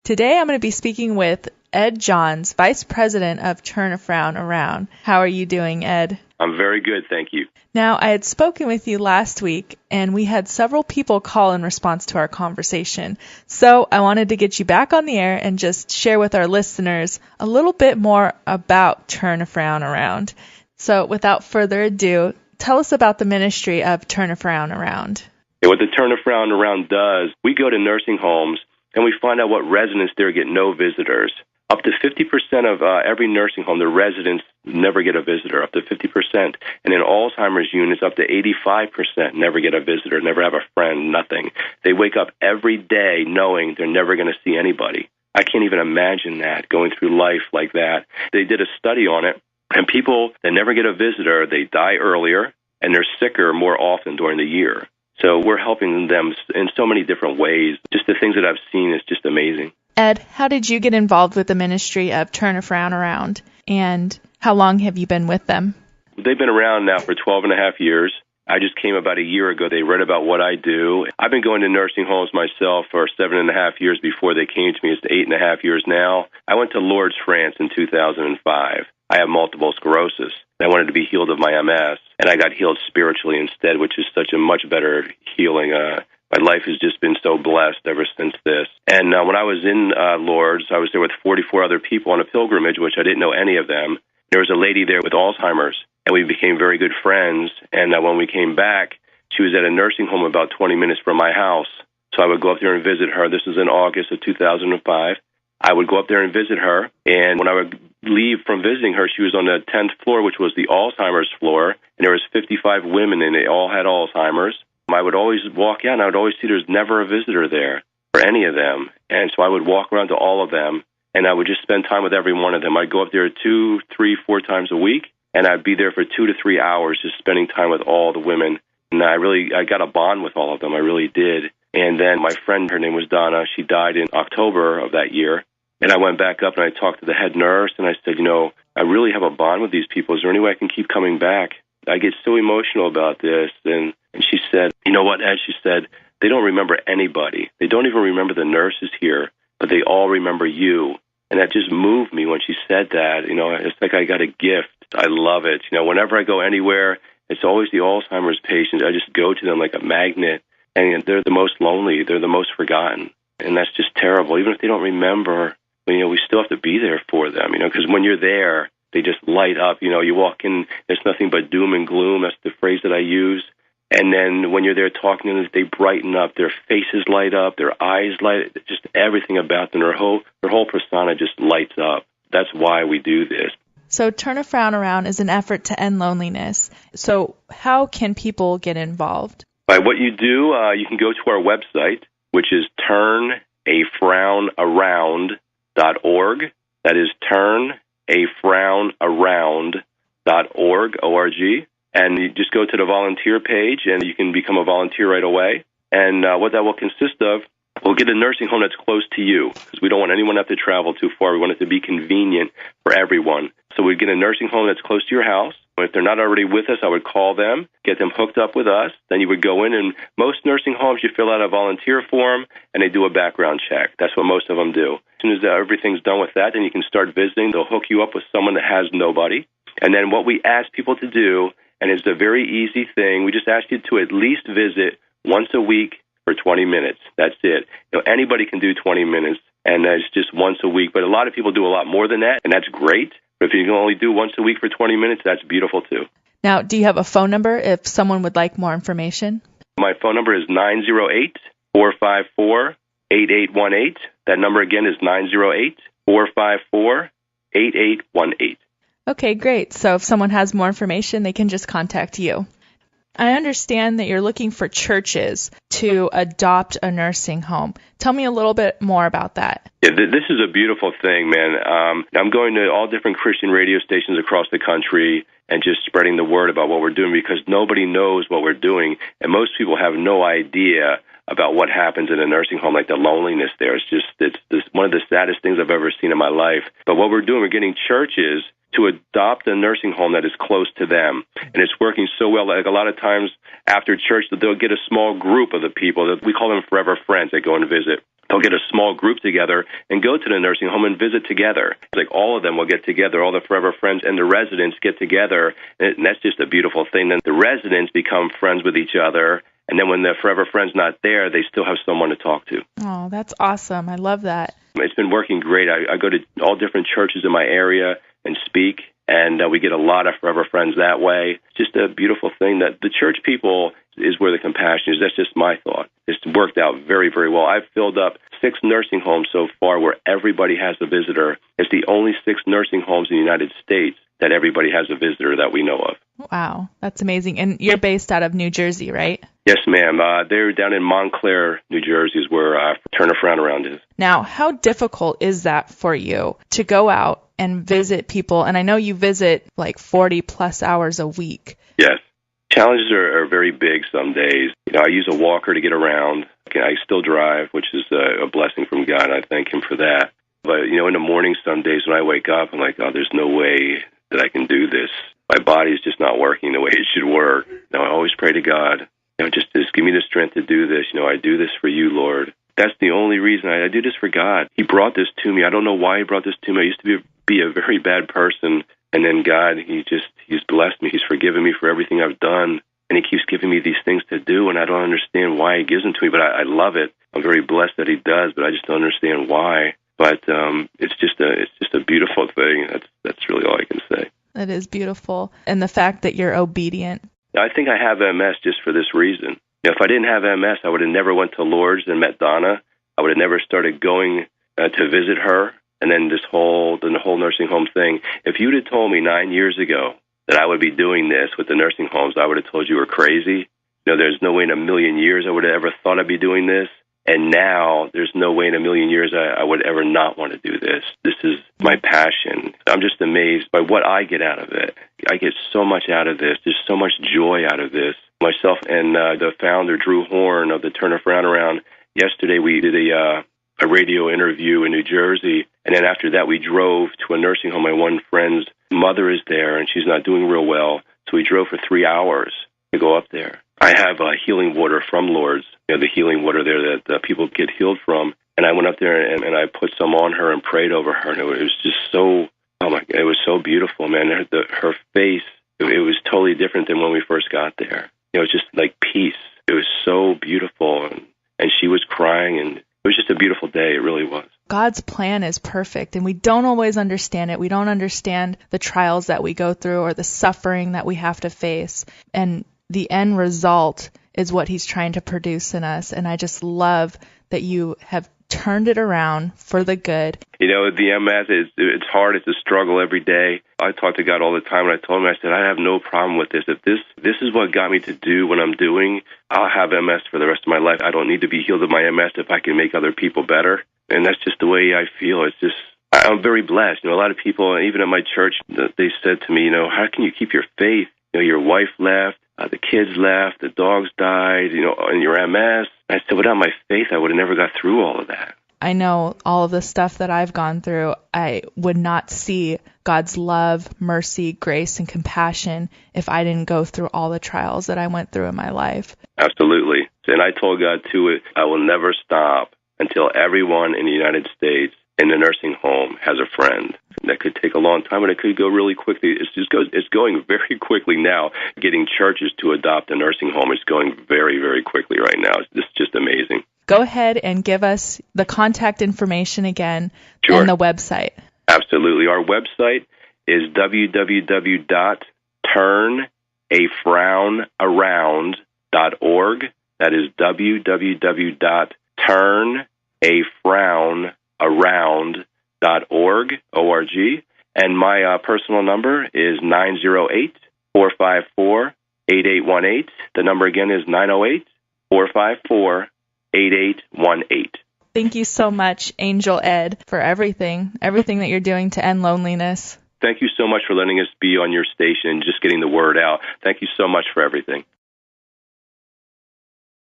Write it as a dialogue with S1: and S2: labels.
S1: Today I'm going to be speaking with Ed Johns, Vice President of Turn a Frown Around. How are you doing, Ed?
S2: I'm very good, thank you.
S1: Now, I had spoken with you last week, and we had several people call in response to our conversation. So I wanted to get you back on the air and just share with our listeners a little bit more about Turn a Frown Around. So without further ado, tell us about the ministry of Turn a Frown Around.
S2: What the Turn a Frown Around does, we go to nursing homes and we find out what residents there get no visitors. Up to 50% of every nursing home, the residents never get a visitor, up to 50%. And in Alzheimer's units, up to 85% never get a visitor, never have a friend, nothing. They wake up every day knowing they're never going to see anybody. I can't even imagine that, going through life like that. They did a study on it, and people that never get a visitor, they die earlier, and they're sicker more often during the year. So we're helping them in so many different ways. Just the things that I've seen is just amazing.
S1: Ed, how did you get involved with the ministry of Turn a Frown Around, and how long have you been with them?
S2: They've been around now for 12 and a half years. I just came about a year ago. They read about what I do. I've been going to nursing homes myself for 7.5 years before they came to me. It's 8.5 years now. I went to Lourdes, France in 2005. I have multiple sclerosis. I wanted to be healed of my MS, and I got healed spiritually instead, which is such a much better healing. My life has just been so blessed ever since this. And when I was in Lourdes, I was there with 44 other people on a pilgrimage, which I didn't know any of them. There was a lady there with Alzheimer's, and we became very good friends. And when we came back, she was at a nursing home about 20 minutes from my house. So I would go up there and visit her. This was in August of 2005. I would go up there and visit her, and when I would leave from visiting her, she was on the 10th floor, which was the Alzheimer's floor, and there was 55 women, and they all had Alzheimer's. I would always walk out, and I would always see there's never a visitor there for any of them. And so I would walk around to all of them, and I would just spend time with every one of them. I'd go up there 2, 3, 4 times a week, and I'd be there for 2 to 3 hours just spending time with all the women. And I got a bond with all of them. I really did. And then my friend, her name was Donna, she died in October of that year. And I went back up and I talked to the head nurse, and I said, I really have a bond with these people. Is there any way I can keep coming back? I get so emotional about this. And she said, you know what, Ed? She said, they don't remember anybody. They don't even remember the nurses here, but they all remember you. And that just moved me when she said that. It's like I got a gift. I love it. Whenever I go anywhere, it's always the Alzheimer's patients. I just go to them like a magnet, and they're the most lonely. They're the most forgotten. And that's just terrible. Even if they don't remember, we still have to be there for them, because when you're there, they just light up. You walk in, there's nothing but doom and gloom. That's the phrase that I use. And then when you're there talking to them, they brighten up. Their faces light up. Their eyes light up. Just everything about them. Their whole persona just lights up. That's why we do this.
S1: So Turn a Frown Around is an effort to end loneliness. So how can people get involved?
S2: By what you do, you can go to our website, which is turnafrownaround.org. That is turnafrownaround.org, O-R-G. And you just go to the volunteer page, and you can become a volunteer right away. And what that will consist of, we'll get a nursing home that's close to you, because we don't want anyone to have to travel too far. We want it to be convenient for everyone. So we get a nursing home that's close to your house. If they're not already with us, I would call them, get them hooked up with us. Then you would go in, and most nursing homes, you fill out a volunteer form, and they do a background check. That's what most of them do. As soon as everything's done with that, then you can start visiting. They'll hook you up with someone that has nobody. And then what we ask people to do, and it's a very easy thing, we just ask you to at least visit once a week for 20 minutes. That's it. Anybody can do 20 minutes, and that's just once a week. But a lot of people do a lot more than that, and that's great. But if you can only do once a week for 20 minutes, that's beautiful too.
S1: Now, do you have a phone number if someone would like more information?
S2: My phone number is 908-454-8818. That number again is 908-454-8818.
S1: Okay, great. So if someone has more information, they can just contact you. I understand that you're looking for churches to adopt a nursing home. Tell me a little bit more about that.
S2: Yeah, this is a beautiful thing, man. I'm going to all different Christian radio stations across the country and just spreading the word about what we're doing, because nobody knows what we're doing, and most people have no idea about what happens in a nursing home, like the loneliness there. It's one of the saddest things I've ever seen in my life. But what we're doing, we're getting churches to adopt a nursing home that is close to them. And it's working so well. Like a lot of times after church, they'll get a small group of the people. We call them forever friends that go and visit. they'll get a small group together and go to the nursing home and visit together. It's like all of them will get together, all the forever friends and the residents get together, and that's just a beautiful thing. Then the residents become friends with each other, and then when the forever friend's not there, they still have someone to talk to.
S1: Oh, that's awesome. I love that.
S2: It's been working great. I go to all different churches in my area and speak, and we get a lot of forever friends that way. It's just a beautiful thing that the church people is where the compassion is. That's just my thought. It's worked out very, very well. I've filled up 6 nursing homes so far where everybody has a visitor. It's the only 6 nursing homes in the United States that everybody has a visitor that we know of.
S1: Wow, that's amazing. And you're based out of New Jersey, right?
S2: Yes, ma'am. They're down in Montclair, New Jersey, is where Turner Frown is.
S1: Now, how difficult is that for you to go out and visit people? And I know you visit like 40 plus hours a week.
S2: Yes. Challenges are very big some days. I use a walker to get around. I still drive, which is a blessing from God. I thank Him for that. But, in the morning some days when I wake up, I'm like, oh, there's no way that I can do this. My body is just not working the way it should work. I always pray to God, just give me the strength to do this. I do this for you, Lord. That's the only reason I do this for God. He brought this to me. I don't know why He brought this to me. I used to be a very bad person. And then God, He's blessed me. He's forgiven me for everything I've done. And He keeps giving me these things to do, and I don't understand why He gives them to me, but I love it. I'm very blessed that He does, but I just don't understand why. But it's just a beautiful thing. That's really all I can say.
S1: That is beautiful. And the fact that you're obedient.
S2: I think I have MS just for this reason. If I didn't have MS, I would have never went to Lourdes and met Donna. I would have never started going to visit her. And then the whole nursing home thing. If you'd have told me 9 years ago that I would be doing this with the nursing homes, I would have told you were crazy. There's no way in a million years I would have ever thought I'd be doing this. And now there's no way in a million years I would ever not want to do this. This is my passion. I'm just amazed by what I get out of it. I get so much out of this. There's so much joy out of this. Myself and the founder, Drew Horn of the Turner Frown, yesterday we did a radio interview in New Jersey. And then after that, we drove to a nursing home. My one friend's mother is there, and she's not doing real well. So we drove for 3 hours to go up there. I have healing water from Lourdes, the healing water there that people get healed from. And I went up there and I put some on her and prayed over her. And it was just so, it was so beautiful, man. Her face, it was totally different than when we first got there. It was just like peace. It was so beautiful. And she was crying, and it was just a beautiful day. It really was.
S1: God's plan is perfect, and we don't always understand it. We don't understand the trials that we go through or the suffering that we have to face. And the end result is what He's trying to produce in us. And I just love that you have turned it around for the good.
S2: The MS, it's hard. It's a struggle every day. I talk to God all the time, and I told Him, I said, I have no problem with this. If this is what got me to do what I'm doing, I'll have MS for the rest of my life. I don't need to be healed of my MS if I can make other people better. And that's just the way I feel. It's just, I'm very blessed. A lot of people, even at my church, they said to me, how can you keep your faith? Your wife left, the kids left, the dogs died, and your MS. I said, without my faith, I would have never got through all of that.
S1: I know all of the stuff that I've gone through, I would not see God's love, mercy, grace, and compassion if I didn't go through all the trials that I went through in my life.
S2: Absolutely. And I told God, too, I will never stop until everyone in the United States in the nursing home has a friend. That could take a long time, and it could go really quickly. It's going very quickly now. Getting churches to adopt a nursing home is going very, very quickly right now. It's just amazing.
S1: Go ahead and give us the contact information again. Sure. And the website.
S2: Absolutely. Our website is www.turnafrownaround.org. That is www.turnafrownaround.org. O-R-G. And my personal number is 908-454-8818. The number again is 908-454-8818.
S1: Thank you so much, Angel Ed, for everything that you're doing to end loneliness.
S2: Thank you so much for letting us be on your station and just getting the word out. Thank you so much for everything.